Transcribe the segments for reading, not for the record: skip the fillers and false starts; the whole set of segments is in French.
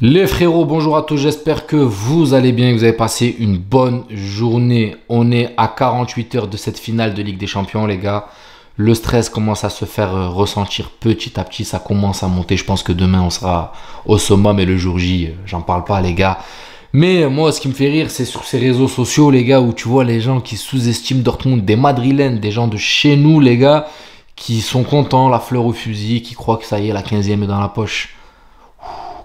Les frérots, bonjour à tous, j'espère que vous allez bien et que vous avez passé une bonne journée. On est à 48 heures de cette finale de Ligue des Champions, les gars. Le stress commence à se faire ressentir petit à petit, ça commence à monter. Je pense que demain, on sera au summum et le jour J, j'en parle pas, les gars. Mais moi, ce qui me fait rire, c'est sur ces réseaux sociaux, les gars, où tu vois les gens qui sous-estiment Dortmund, des Madrilènes, des gens de chez nous, les gars, qui sont contents, la fleur au fusil, qui croient que ça y est, la 15e est dans la poche.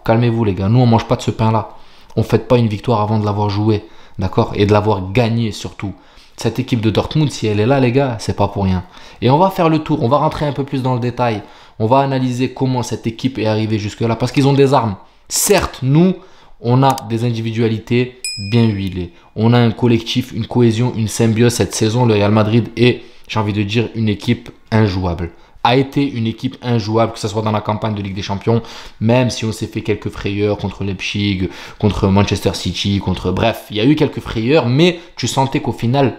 Calmez-vous les gars, nous on mange pas de ce pain là. On fête pas une victoire avant de l'avoir joué, d'accord? Et de l'avoir gagné surtout. Cette équipe de Dortmund, si elle est là les gars, c'est pas pour rien. Et on va faire le tour, on va rentrer un peu plus dans le détail. On va analyser comment cette équipe est arrivée jusque là, parce qu'ils ont des armes. Certes, nous, on a des individualités bien huilées. On a un collectif, une cohésion, une symbiose. Cette saison, le Real Madrid est, j'ai envie de dire, une équipe injouable. A été une équipe injouable, que ce soit dans la campagne de Ligue des Champions, même si on s'est fait quelques frayeurs contre Leipzig, contre Manchester City, bref, il y a eu quelques frayeurs, mais tu sentais qu'au final,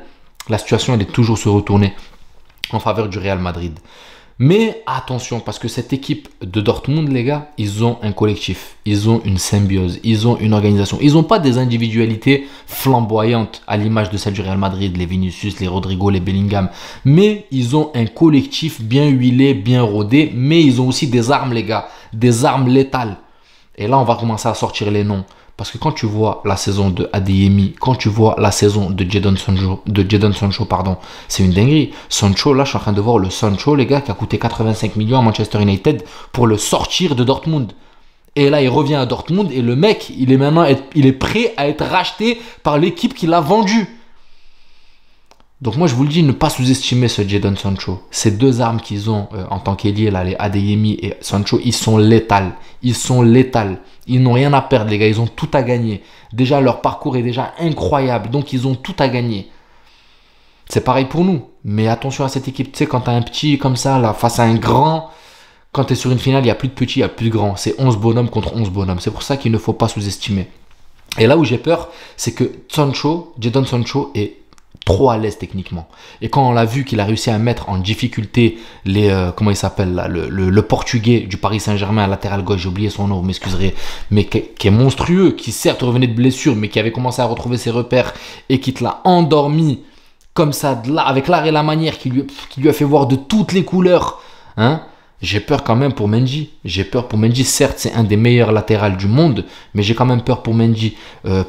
la situation allait toujours se retourner en faveur du Real Madrid. Mais attention, parce que cette équipe de Dortmund, les gars, ils ont un collectif, ils ont une symbiose, ils ont une organisation. Ils n'ont pas des individualités flamboyantes à l'image de celle du Real Madrid, les Vinicius, les Rodrigo, les Bellingham. Mais ils ont un collectif bien huilé, bien rodé, mais ils ont aussi des armes, les gars, des armes létales. Et là, on va commencer à sortir les noms. Parce que quand tu vois la saison de Adeyemi, quand tu vois la saison de Jadon Sancho, pardon, c'est une dinguerie. Sancho, là, je suis en train de voir le Sancho, les gars, qui a coûté 85 millions à Manchester United pour le sortir de Dortmund. Et là, il revient à Dortmund et le mec, il est prêt à être racheté par l'équipe qui l'a vendu. Donc moi, je vous le dis, ne pas sous-estimer ce Jadon Sancho. Ces deux armes qu'ils ont en tant qu'ailier, là, les Adeyemi et Sancho, ils sont létals. Ils sont létals. Ils n'ont rien à perdre, les gars. Ils ont tout à gagner. Déjà, leur parcours est déjà incroyable. Donc, ils ont tout à gagner. C'est pareil pour nous. Mais attention à cette équipe. Tu sais, quand tu as un petit comme ça, là, face à un grand, quand tu es sur une finale, il n'y a plus de petits, il n'y a plus de grands. C'est 11 bonhommes contre 11 bonhommes. C'est pour ça qu'il ne faut pas sous-estimer. Et là où j'ai peur, c'est que Jadon Sancho est trop à l'aise techniquement. Et quand on l'a vu qu'il a réussi à mettre en difficulté comment il s'appelle là, le portugais du Paris Saint-Germain à latéral gauche, j'ai oublié son nom, vous m'excuserez, mais qui est monstrueux, qui certes revenait de blessure, mais qui avait commencé à retrouver ses repères et qui te l'a endormi comme ça, avec l'art et la manière qui lui a fait voir de toutes les couleurs, hein. J'ai peur quand même pour Mendy. J'ai peur pour Mendy. Certes, c'est un des meilleurs latérales du monde, mais j'ai quand même peur pour Mendy.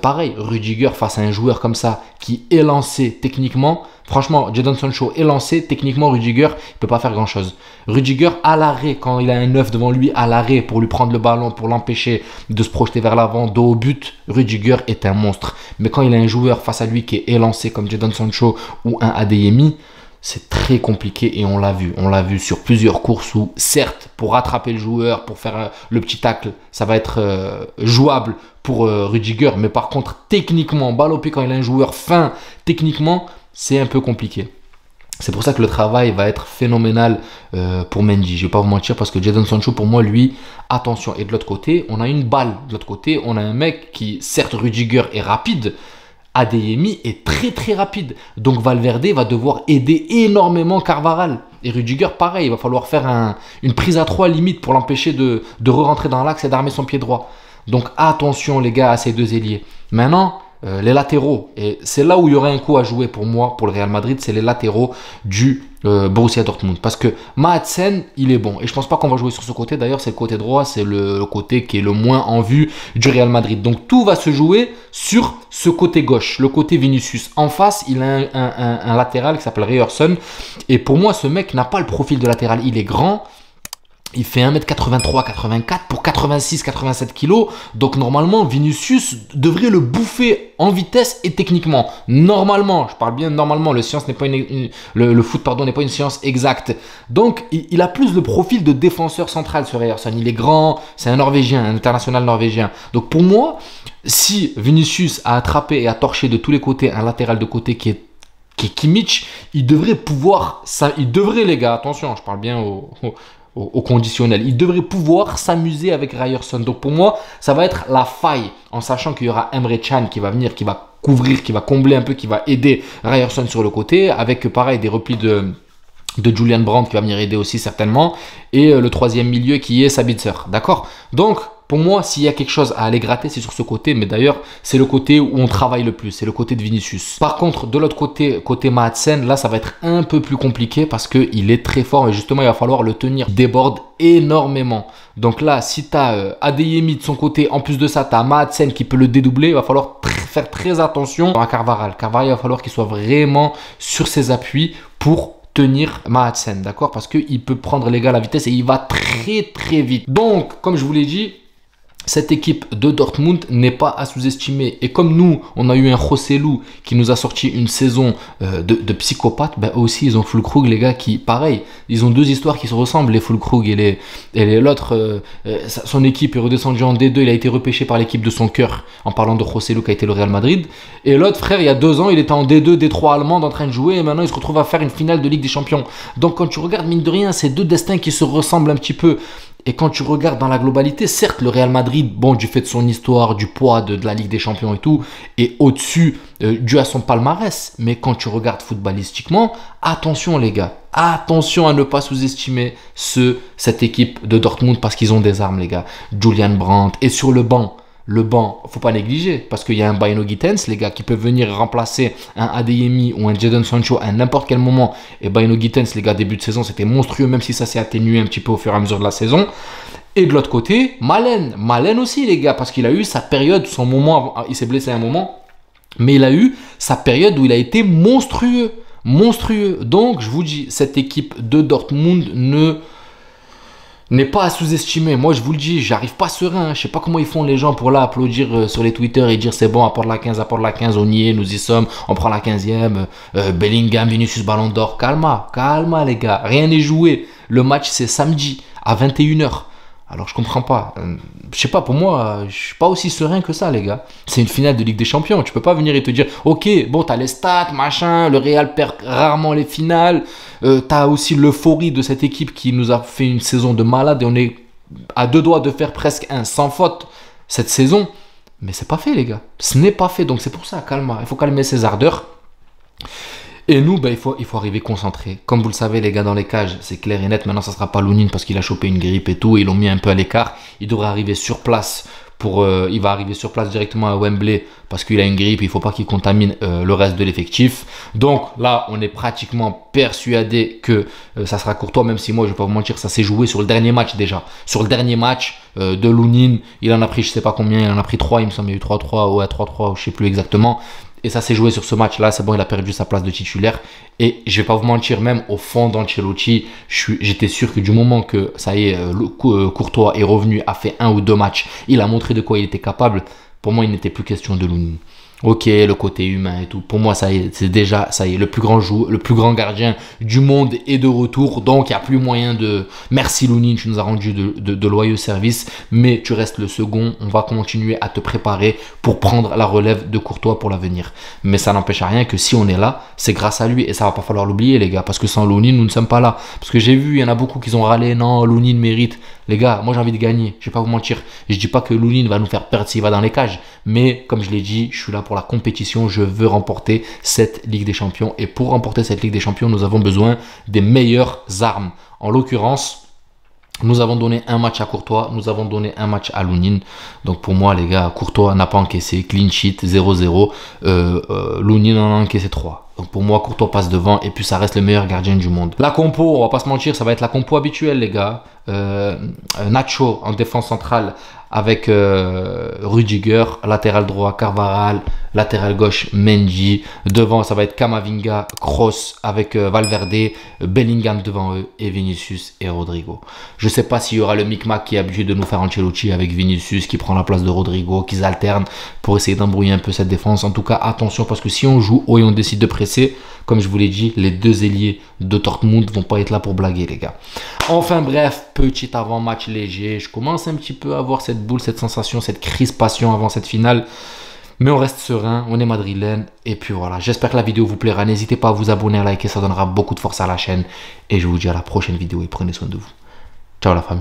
Pareil, Rudiger face à un joueur comme ça qui est lancé techniquement. Franchement, Jadon Sancho est lancé. Techniquement, Rudiger, il ne peut pas faire grand-chose. Rudiger, à l'arrêt, quand il a un 9 devant lui, à l'arrêt, pour lui prendre le ballon, pour l'empêcher de se projeter vers l'avant, dos au but, Rudiger est un monstre. Mais quand il a un joueur face à lui qui est élancé comme Jadon Sancho ou un Adeyemi, c'est très compliqué et on l'a vu sur plusieurs courses où certes pour rattraper le joueur, pour faire le petit tacle, ça va être jouable pour Rudiger, mais par contre techniquement, balle au pied quand il a un joueur fin, techniquement c'est un peu compliqué. C'est pour ça que le travail va être phénoménal pour Mendy. Je ne vais pas vous mentir parce que Jadon Sancho, pour moi, lui, attention. Et de l'autre côté, on a une balle. De l'autre côté, on a un mec qui, certes, Rudiger est rapide, Adeyemi est très très rapide. Donc Valverde va devoir aider énormément Carvajal. Et Rudiger, pareil, il va falloir faire une prise à 3 limite pour l'empêcher de re-rentrer dans l'axe et d'armer son pied droit. Donc attention les gars à ces deux ailiers. Maintenant, les latéraux. Et c'est là où il y aurait un coup à jouer pour moi, pour le Real Madrid, c'est les latéraux du Borussia Dortmund. Parce que Maatzen, il est bon. Et je pense pas qu'on va jouer sur ce côté. D'ailleurs, c'est le côté droit, c'est le côté qui est le moins en vue du Real Madrid. Donc tout va se jouer sur ce côté gauche, le côté Vinicius. En face, il a un latéral qui s'appelle Ryerson. Et pour moi, ce mec n'a pas le profil de latéral. Il est grand. Il fait 1m83, 84 pour 86, 87 kg. Donc normalement, Vinicius devrait le bouffer en vitesse et techniquement. Normalement, je parle bien normalement. Le foot, pardon, n'est pas une science exacte. Donc il a plus le profil de défenseur central sur Ryerson. Il est grand, c'est un Norvégien, un international norvégien. Donc pour moi, si Vinicius a attrapé et a torché de tous les côtés un latéral de côté qui est Kimmich, il devrait pouvoir, les gars, attention, je parle bien au conditionnel. Il devrait pouvoir s'amuser avec Ryerson. Donc pour moi, ça va être la faille, en sachant qu'il y aura Emre Can qui va venir, qui va couvrir, qui va combler un peu, qui va aider Ryerson sur le côté, avec pareil des replis de Julian Brandt qui va venir aider aussi certainement, et le troisième milieu qui est Sabitzer. D'accord? Donc Pour moi, s'il y a quelque chose à aller gratter, c'est sur ce côté. Mais d'ailleurs, c'est le côté où on travaille le plus. C'est le côté de Vinicius. Par contre, de l'autre côté, côté Madsen, là, ça va être un peu plus compliqué parce qu'il est très fort. Et justement, il va falloir le tenir. Il déborde énormément. Donc là, si tu as Adeyemi de son côté, en plus de ça, tu as Madsen qui peut le dédoubler. Il va falloir faire très attention à Carvajal. Carvajal, il va falloir qu'il soit vraiment sur ses appuis pour tenir Madsen, d'accord? Parce qu'il peut prendre les gars à la vitesse et il va très très vite. Donc, comme je vous l'ai dit, cette équipe de Dortmund n'est pas à sous-estimer. Et comme nous, on a eu un Joselu qui nous a sorti une saison de psychopathe, ben aussi ils ont Füllkrug, les gars, qui, pareil, ils ont deux histoires qui se ressemblent, les Füllkrug et l'autre. Son équipe est redescendue en D2, il a été repêché par l'équipe de son cœur, en parlant de Joselu qui a été le Real Madrid. Et l'autre, frère, il y a 2 ans, il était en D2, D3 allemande en train de jouer, et maintenant il se retrouve à faire une finale de Ligue des Champions. Donc quand tu regardes, mine de rien, c'est deux destins qui se ressemblent un petit peu. Et quand tu regardes dans la globalité, certes, le Real Madrid, bon, du fait de son histoire, du poids de la Ligue des Champions et tout, est au-dessus dû à son palmarès. Mais quand tu regardes footballistiquement, attention les gars, attention à ne pas sous-estimer cette équipe de Dortmund parce qu'ils ont des armes, les gars. Julian Brandt est sur le banc. Le banc, faut pas négliger parce qu'il y a un Bino Gittens, les gars, qui peuvent venir remplacer un Adeyemi ou un Jadon Sancho à n'importe quel moment. Et Bino Gittens, les gars, début de saison, c'était monstrueux, même si ça s'est atténué un petit peu au fur et à mesure de la saison. Et de l'autre côté, Malen aussi, les gars, parce qu'il a eu sa période, son moment, il s'est blessé à un moment, mais il a eu sa période où il a été monstrueux. Donc, je vous dis, cette équipe de Dortmund n'est pas à sous-estimer. Moi, je vous le dis, j'arrive pas serein. Je sais pas comment ils font les gens pour là applaudir sur les Twitter et dire c'est bon, apporte la 15, on y est, nous y sommes, on prend la 15e. Bellingham, Vinicius, Ballon d'Or. Calma les gars, rien n'est joué. Le match, c'est samedi à 21h. Alors, je comprends pas. Je sais pas, pour moi, je suis pas aussi serein que ça, les gars. C'est une finale de Ligue des Champions. Tu peux pas venir et te dire, ok, bon, t'as les stats, machin, le Real perd rarement les finales. T'as aussi l'euphorie de cette équipe qui nous a fait une saison de malade et on est à 2 doigts de faire presque un sans faute cette saison. Mais c'est pas fait, les gars. Ce n'est pas fait. Donc, c'est pour ça, calme. Il faut calmer ses ardeurs. Et nous, ben, il faut arriver concentré. Comme vous le savez, les gars, dans les cages, c'est clair et net. Maintenant, ça ne sera pas Lunin parce qu'il a chopé une grippe et tout. Ils l'ont mis un peu à l'écart. Il devrait arriver sur place. Il va arriver sur place directement à Wembley parce qu'il a une grippe. Il ne faut pas qu'il contamine le reste de l'effectif. Donc là, on est pratiquement persuadé que ça sera Courtois. Même si moi, je ne vais pas vous mentir, ça s'est joué sur le dernier match déjà. Sur le dernier match de Lunin, il en a pris je ne sais pas combien. Il en a pris 3, il me semble. Il y a eu 3-3 ou à 3-3, je ne sais plus exactement. Et ça s'est joué sur ce match-là. C'est bon, il a perdu sa place de titulaire. Et je vais pas vous mentir, même au fond d'Ancelotti, j'étais sûr que du moment que ça y est, Courtois est revenu, a fait 1 ou 2 matchs, il a montré de quoi il était capable. Pour moi, il n'était plus question de Lunin. Ok, le côté humain et tout. Pour moi, ça y est, c'est déjà, ça y est, le plus grand gardien du monde est de retour. Donc, il n'y a plus moyen de... Merci Lunin, tu nous as rendu de loyaux services. Mais tu restes le second. On va continuer à te préparer pour prendre la relève de Courtois pour l'avenir. Mais ça n'empêche à rien que si on est là, c'est grâce à lui. Et ça va pas falloir l'oublier, les gars. Parce que sans Lunin, nous ne sommes pas là. Parce que j'ai vu, il y en a beaucoup qui ont râlé. Non, Lunin mérite. Les gars, moi j'ai envie de gagner. Je vais pas vous mentir. Je dis pas que Lunin va nous faire perdre s'il va dans les cages. Mais comme je l'ai dit, je suis là pour la compétition. Je veux remporter cette Ligue des Champions. Et pour remporter cette Ligue des Champions, nous avons besoin des meilleures armes. En l'occurrence, nous avons donné un match à Courtois. Nous avons donné un match à Lunin. Donc pour moi, les gars, Courtois n'a pas encaissé. Clean sheet, 0-0. Lunin en a encaissé 3. Donc pour moi, Courtois passe devant et puis ça reste le meilleur gardien du monde. La compo, on va pas se mentir, ça va être la compo habituelle, les gars. Nacho en défense centrale avec Rudiger, latéral droit Carvajal, latéral gauche Mendy, devant ça va être Camavinga, Kroos avec Valverde, Bellingham devant eux et Vinicius et Rodrigo. Je sais pas s'il y aura le micmac qui est habitué de nous faire Ancelotti avec Vinicius qui prend la place de Rodrigo, qu'ils alternent pour essayer d'embrouiller un peu cette défense. En tout cas, attention parce que si on joue haut et on décide de presser, comme je vous l'ai dit, les deux ailiers de Dortmund vont pas être là pour blaguer, les gars. Enfin bref, petit avant-match léger. Je commence un petit peu à avoir cette boule, cette sensation, cette crispation avant cette finale. Mais on reste serein, on est madrilène. Et puis voilà, j'espère que la vidéo vous plaira. N'hésitez pas à vous abonner, à liker, ça donnera beaucoup de force à la chaîne. Et je vous dis à la prochaine vidéo et prenez soin de vous. Ciao la famille.